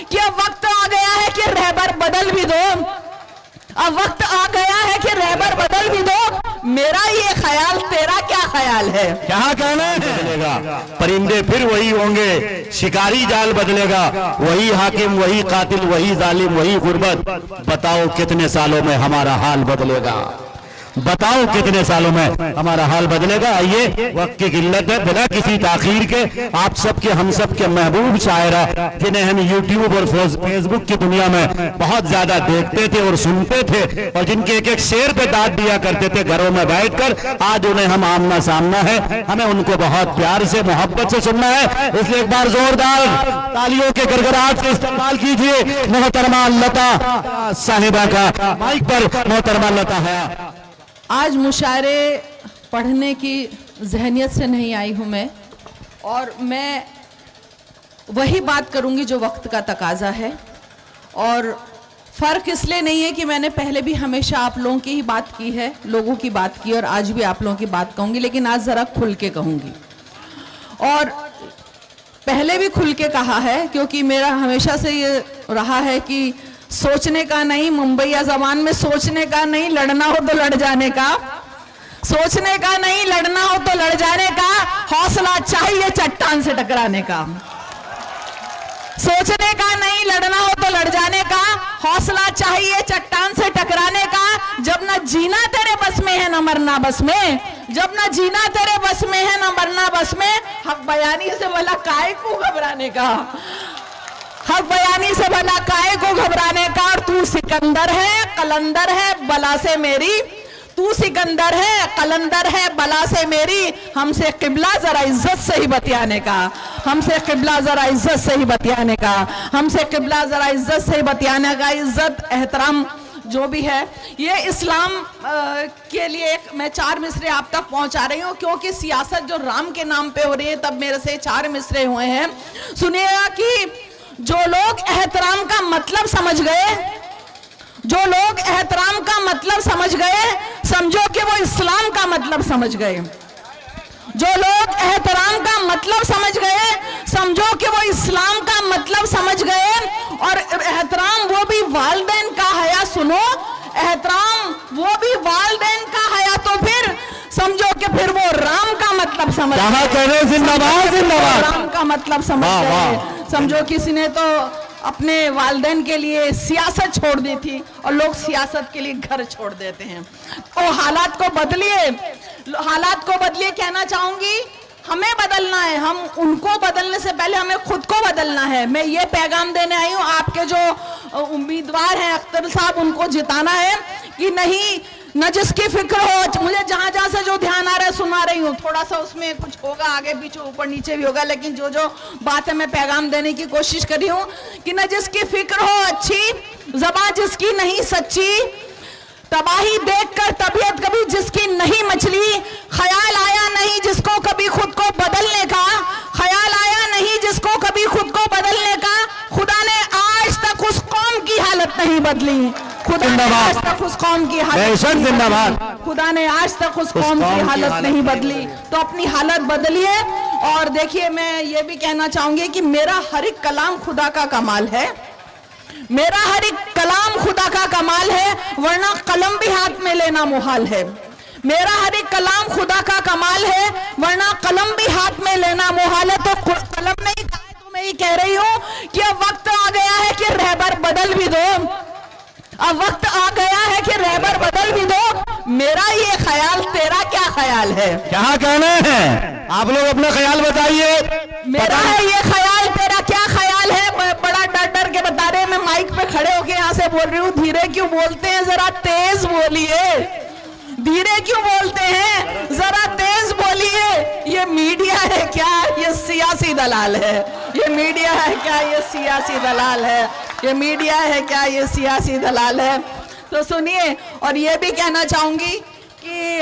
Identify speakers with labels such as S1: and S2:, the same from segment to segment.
S1: कि अब वक्त आ गया है कि रहबर बदल भी दो, अब वक्त आ गया है कि रहबर बदल भी दो। मेरा ये ख्याल तेरा क्या ख्याल है?
S2: क्या कहना है? बदलेगा, परिंदे फिर वही होंगे, शिकारी जाल बदलेगा, वही हाकिम, वही कातिल, वही जालिम, वही गुर्बत। बताओ कितने सालों में हमारा हाल बदलेगा? बताओ कितने सालों में हमारा हाल बदलेगा? आइए, वक्त की किल्लत है, बिना किसी ताखीर के आप सबके, हम सब के महबूब शायरा जिन्हें हम यूट्यूब और फेसबुक की दुनिया में बहुत ज्यादा देखते थे और सुनते थे और जिनके एक एक शेर पे दाद दिया करते थे घरों में बैठकर, आज उन्हें हम आमना सामना है, हमें उनको बहुत प्यार से मोहब्बत से सुनना है। इसलिए एक बार जोरदार तालियों के गड़गड़ाहट से इस्तेमाल कीजिए मोहतरमा लता साहिबा का। माइक पर मोहतरमा लता है।
S1: आज मुशायरे पढ़ने की जहनियत से नहीं आई हूँ मैं, और मैं वही बात करूँगी जो वक्त का तकाजा है। और फ़र्क इसलिए नहीं है कि मैंने पहले भी हमेशा आप लोगों की ही बात की है, लोगों की बात की, और आज भी आप लोगों की बात कहूँगी, लेकिन आज ज़रा खुल के कहूँगी। और पहले भी खुल के कहा है, क्योंकि मेरा हमेशा से ये रहा है कि सोचने का नहीं, मुंबईया जबान में सोचने का नहीं, लड़ना हो तो लड़ जाने का, सोचने का नहीं, लड़ना हो तो लड़ जाने का, हौसला चाहिए चट्टान से टकराने का। सोचने का नहीं, लड़ना हो तो लड़ जाने का, हौसला चाहिए चट्टान से टकराने का। जब ना जीना तेरे बस में है ना मरना बस में, जब ना जीना तेरे बस में है ना मरना बस में, हक बयानी से भला काहे को घबराने का, हक बयानी से भला काहे को घबराने का। और तू सिकंदर है, कलंदर है बला से मेरी, तू सिकंदर है, कलंदर है बला से मेरी। हमसे किबला जरा इज्जत से ही बतियाने का, हमसे किबला जरा इज्जत से ही बतियाने का, हमसे किबला जरा इज्जत से ही बतियाने का। इज्जत एहतराम जो भी है, ये इस्लाम के लिए मैं 4 मिसरे आप तक पहुंचा रही हूँ, क्योंकि सियासत जो राम के नाम पे हो रही है, तब मेरे से 4 मिसरे हुए हैं। सुनिएगा कि जो लोग एहतराम का मतलब समझ गए, जो लोग एहतराम का मतलब समझ गए, समझो कि वो इस्लाम का मतलब समझ गए। जो लोग एहतराम का मतलब समझ गए, समझो कि वो इस्लाम का मतलब समझ गए। और एहतराम वो भी वालिदैन का हया, सुनो, एहतराम वो भी वालिदैन का हया, तो फिर समझो कि फिर वो राम का मतलब समझ गए।
S2: जिंदाबाद जिंदाबाद,
S1: राम का मतलब समझ गए। समझो किसी ने तो अपने वालिदैन के लिए सियासत छोड़ दी थी, और लोग सियासत के लिए घर छोड़ देते हैं। तो हालात को बदलिए, हालात को बदलिए। कहना चाहूंगी हमें बदलना है, हम उनको बदलने से पहले हमें खुद को बदलना है। मैं ये पैगाम देने आई हूँ, आपके जो उम्मीदवार हैं अख्तर साहब, उनको जिताना है कि नहीं, न जिसकी फिक्र हो। मुझे जहां जहां से जो ध्यान आ रहा है सुना रही हूँ, थोड़ा सा उसमें कुछ होगा, आगे पीछे ऊपर नीचे भी होगा, लेकिन जो जो बात है मैं पैगाम देने की कोशिश कर रही हूँ कि न जिसकी फिक्र हो अच्छी, ज़बान जिसकी नहीं सच्ची, तबाही देखकर तबीयत कभी जिसकी नहीं मछली, ख्याल आया नहीं जिसको कभी खुद को बदलने का, ख्याल आया नहीं जिसको कभी खुद को बदलने का। खुदा ने आज तक उस कौम की हालत नहीं बदली, खुदा ने आज तक उस कौम की हालत, खुदा ने आज तक उस कौम की हालत नहीं बदली। तो अपनी हालत बदलिए। और देखिए, मैं ये भी कहना चाहूंगी कि मेरा हर एक कलाम खुदा का कमाल है, मेरा हर एक कलाम खुदा का कमाल है, वरना कलम भी हाथ में लेना मुहाल है। मेरा हर एक कलाम खुदा का कमाल है, वरना कलम भी हाथ में लेना मुहाल है। तो कलम नहीं कहा तो मैं ये कह रही हूँ कि अब वक्त आ गया है कि रहबर बदल भी दो, अब वक्त आ गया है कि रहबर बदल भी दो। मेरा ये ख्याल तेरा क्या ख्याल है?
S2: क्या कहना है? आप लोग अपना ख्याल बताइए।
S1: मेरा है ये ख्याल, तेरा क्या ख्याल है? बड़ा डर डर के बता रहे हैं, मैं माइक पे खड़े होके यहाँ से बोल रही हूँ। धीरे क्यों बोलते हैं, जरा तेज बोलिए। धीरे क्यों बोलते हैं, जरा तेज बोलिए। ये मीडिया है क्या, ये सियासी दलाल है? ये मीडिया है क्या, ये सियासी दलाल है? ये मीडिया है क्या, ये सियासी दलाल है? तो सुनिए, और ये भी कहना चाहूंगी कि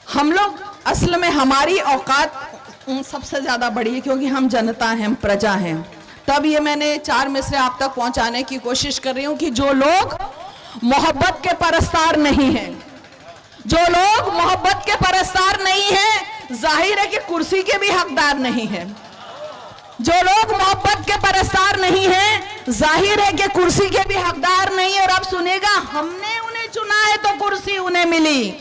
S1: हम लोग असल में, हमारी औकात सबसे ज्यादा बड़ी है, क्योंकि हम जनता हैं, हम प्रजा हैं। तब ये मैंने 4 मिसरे आप तक पहुंचाने की कोशिश कर रही हूं कि जो लोग मोहब्बत के परस्तार नहीं हैं, जो लोग मोहब्बत के परस्तार नहीं हैं, जाहिर है कि कुर्सी के भी हकदार नहीं हैं। जो लोग मोहब्बत के परस्तार जाहिर है कि कुर्सी के भी हकदार नहीं है। और आप सुनेगा, हमने उन्हें चुना है तो कुर्सी उन्हें मिली,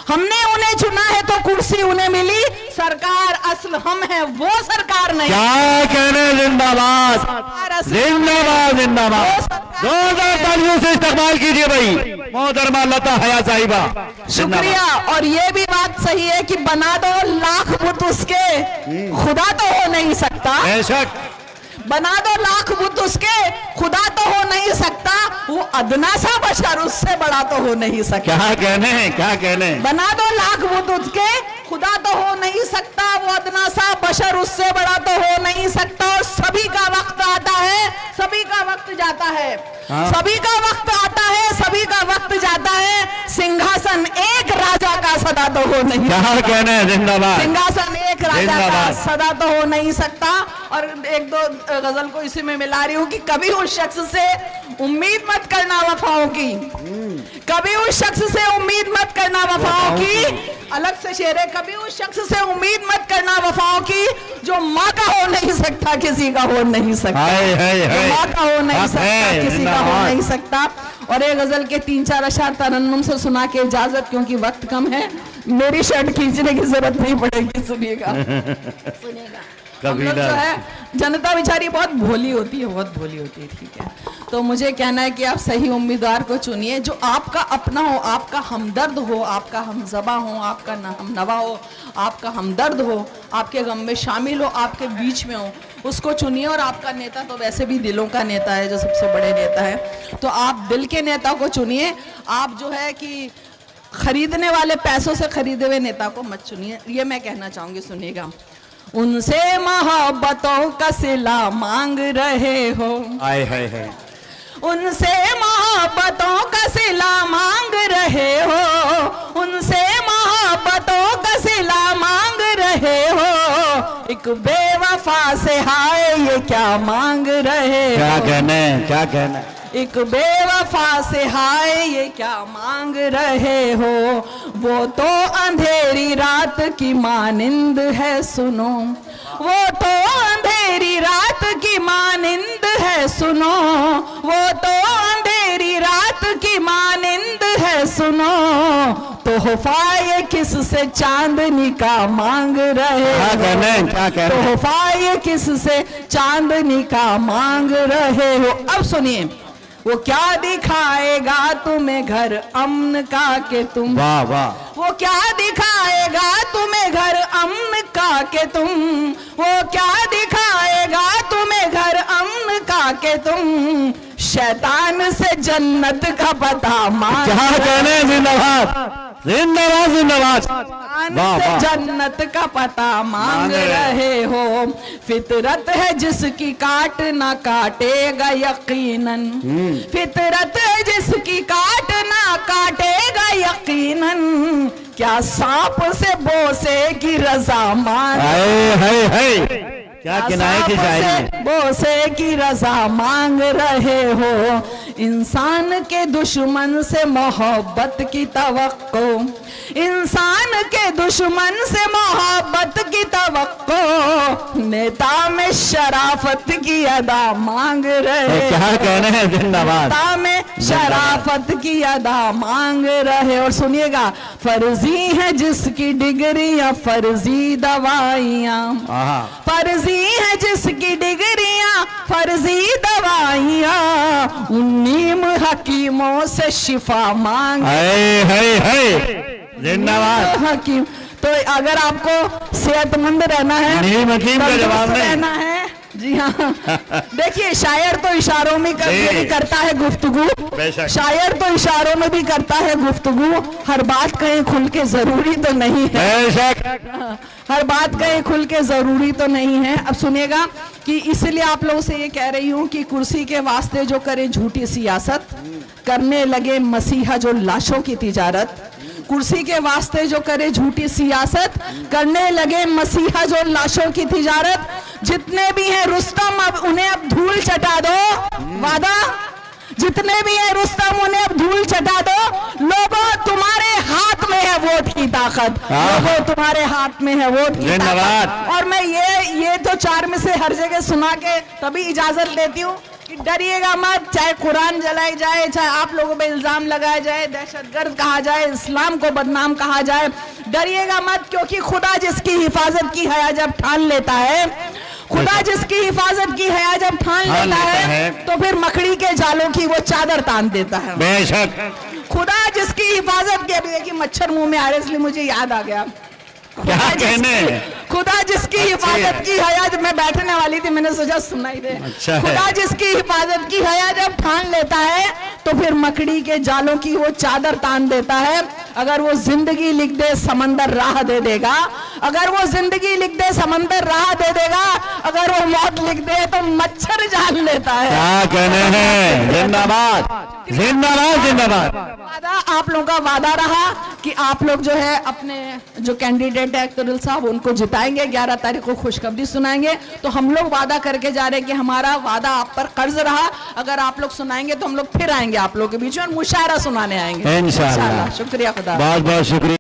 S1: हमने उन्हें चुना है तो कुर्सी उन्हें मिली, सरकार असल हम है, वो सरकार नहीं।
S2: क्या कहने, जिंदाबाद जिंदाबाद जिंदाबाद। जोरदार तालियों से इस्तकबाल कीजिए भाई मोहतरमा लता हया साहिबा।
S1: शुक्रिया। और ये भी बात सही है कि बना दो लाख बुत उसके, खुदा तो हो नहीं सकता।
S2: बेशक,
S1: बना दो लाख बुत उसके, खुदा तो हो नहीं सकता। वो अदना सा बशर, उससे बड़ा तो हो नहीं सकता।
S2: क्या कहने, क्या कहने।
S1: बना दो लाख बुत उसके, खुदा तो हो नहीं सकता। वो अदना सा बशर, उससे बड़ा तो हो नहीं सकता। और सभी का वक्त आता है, सभी का वक्त जाता है। सभी का वक्त आता है, सभी का वक्त जाता है। सिंहासन एक राजा का सदा तो हो नहीं।
S2: क्या कहने, जिंदाबाद।
S1: सिंहासन एक राजा का सदा तो हो नहीं सकता। और एक दो गजल को इसी में मिला रही हूँ कि कभी उस शख्स से उम्मीद मत करना वफाओं की, कभी उस शख्स से उम्मीद मत करना वफाओं की। अलग से शेर है, कभी उस शख्स से उम्मीद मत करना वफाओं की, जो माँ का हो नहीं सकता, किसी का हो नहीं सकता। माँ का हो नहीं सकता, किसी का हो नहीं सकता। और एक गजल के 3-4 अशार तरन्नुम से सुना के इजाजत, क्योंकि वक्त कम है, मेरी शर्ट खींचने की जरूरत नहीं पड़ेगी। सुनिएगा, सुनिएगा। हम लोग जो है, जनता बेचारी बहुत भोली होती है, बहुत भोली होती है, ठीक है। तो मुझे कहना है कि आप सही उम्मीदवार को चुनिए, जो आपका अपना हो, आपका हमदर्द हो, आपका हमज़बा हो, आपका हमनवा हो, आपका हमदर्द हो, आपके गम में शामिल हो, आपके बीच में हो, उसको चुनिए। और आपका नेता तो वैसे भी दिलों का नेता है, जो सबसे बड़े नेता है, तो आप दिल के नेता को चुनिए। आप जो है कि खरीदने वाले पैसों से खरीदे हुए नेता को मत चुनिए, ये मैं कहना चाहूँगी। सुनिएगा, उनसे मोहब्बतों का सिला मांग रहे हो,
S2: हाय हाय हाय,
S1: उनसे मोहब्बतों का सिला मांग रहे हो, उनसे मोहब्बतों का सिला मांग रहे हो, एक बेवफा से हाय ये क्या मांग रहे हो।
S2: क्या कहने, क्या कहने।
S1: एक बेवफा से हाय ये क्या मांग रहे हो, वो तो अंधेरी रात की मानिंद है सुनो, वो तो अंधेरी रात की मानिंद है सुनो, वो तो अंधेरी रात की मानिंद है सुनो, तोहफा ये किससे चांदनी का मांग रहे हो।
S2: क्या कहने।
S1: तोहफा ये किससे चांदनी का मांग रहे हो। अब सुनिए, वो क्या दिखाएगा तुम्हें घर अमन का के तुम,
S2: वाह वाह,
S1: वो क्या दिखाएगा तुम्हें घर अमन का के तुम, वो क्या दिखाएगा तुम्हें घर अमन का के तुम, शैतान से जन्नत का पता मांग।
S2: क्या कहने, जिंदाबाद जिंदाबाद जिंदाबाद।
S1: से जन्नत का पता मांग रहे हो, फितरत है जिसकी काट ना काटेगा यकीनन, फितरत है जिसकी काट ना काटेगा यकीनन, क्या सांप से बोसे की रजा मांग। क्या किनारे की शायरी। बोसे की रजा मांग रहे हो, इंसान के दुश्मन से मोहब्बत की तवक्को, इंसान के दुश्मन से मोहब्बत की तवक्को, नेता में शराफत की अदा मांग रहे।
S2: क्या कहने हैं, जिंदाबाद।
S1: नेता में शराफत की अदा मांग रहे। और सुनिएगा, फर्जी है जिसकी डिग्रियां फर्जी दवाइयां, फर्जी है जिसकी डिग्रियां फर्जी दवाइयां, उन्नीम हकीमों से शिफा मांग।
S2: जिंदाबाद
S1: हकीम। तो अगर आपको सेहतमंद रहना है, रहना है, जी हाँ, देखिए शायर तो इशारों में करता है गुफ्तगू, शायर तो इशारों में भी करता है गुफ्तगू, हर बात कहीं खुल के जरूरी तो नहीं है, हर बात कहीं खुल के जरूरी तो नहीं है। अब सुनिएगा कि इसलिए आप लोगों से ये कह रही हूँ कि कुर्सी के वास्ते जो करे झूठी सियासत, करने लगे मसीहा जो लाशों की तिजारत, कुर्सी के वास्ते जो करे झूठी सियासत, करने लगे मसीहा जो लाशों की तिजारत, जितने भी हैं रुस्तम अब उन्हें अब धूल चटा दो, वादा, जितने भी हैं रुस्तम उन्हें अब धूल चटा दो, लोगों तुम्हारे हाथ में है वोट की ताकत, लोगों तुम्हारे हाथ में है वोट की ताकत। और मैं ये तो 4 में से हर जगह सुना के तभी इजाजत लेती हूँ कि डरिएगा मत, चाहे कुरान जलाई जाए, चाहे आप लोगों पे इल्जाम लगाया जाए, दहशतगर्द कहा जाए, इस्लाम को बदनाम कहा जाए, डरिएगा मत, क्योंकि खुदा जिसकी हिफाजत की हया जब ठान लेता है, खुदा जिसकी हिफाजत की हया जब ठान लेता है तो फिर मकड़ी के जालों की वो चादर तान देता है।
S2: बेशक
S1: खुदा जिसकी हिफाजत की, अभी देखिए मच्छर मुंह में आ रहे इसलिए मुझे याद आ गया,
S2: क्या कहने,
S1: खुदा जिसकी हिफाजत की हया, जब मैं बैठने वाली थी मैंने सोचा सुनाई दे।
S2: अच्छा है।
S1: खुदा जिसकी हिफाजत की हया जब ठान लेता है तो फिर मकड़ी के जालों की वो चादर तान देता है। अगर वो जिंदगी लिख दे समंदर राह दे देगा, अगर वो जिंदगी लिख दे समंदर राह दे देगा, अगर वो मौत लिख दे तो मच्छर जान लेता है।
S2: क्या कहने हैं, जिंदाबाद जिंदाबाद जिंदाबाद।
S1: वादा आप लोगों का वादा रहा कि आप लोग जो है अपने जो कैंडिडेट है अख्तरुल साहब उनको जिताएंगे, 11 तारीख को खुशखबरी सुनाएंगे। तो हम लोग वादा करके जा रहे हैं कि हमारा वादा आप पर कर्ज रहा, अगर आप लोग सुनाएंगे तो हम लोग फिर आएंगे आप लोगों के बीच में और मुशायरा सुनाने आएंगे
S2: इंशाअल्लाह।
S1: शुक्रिया खुदा।
S2: बहुत बहुत शुक्रिया।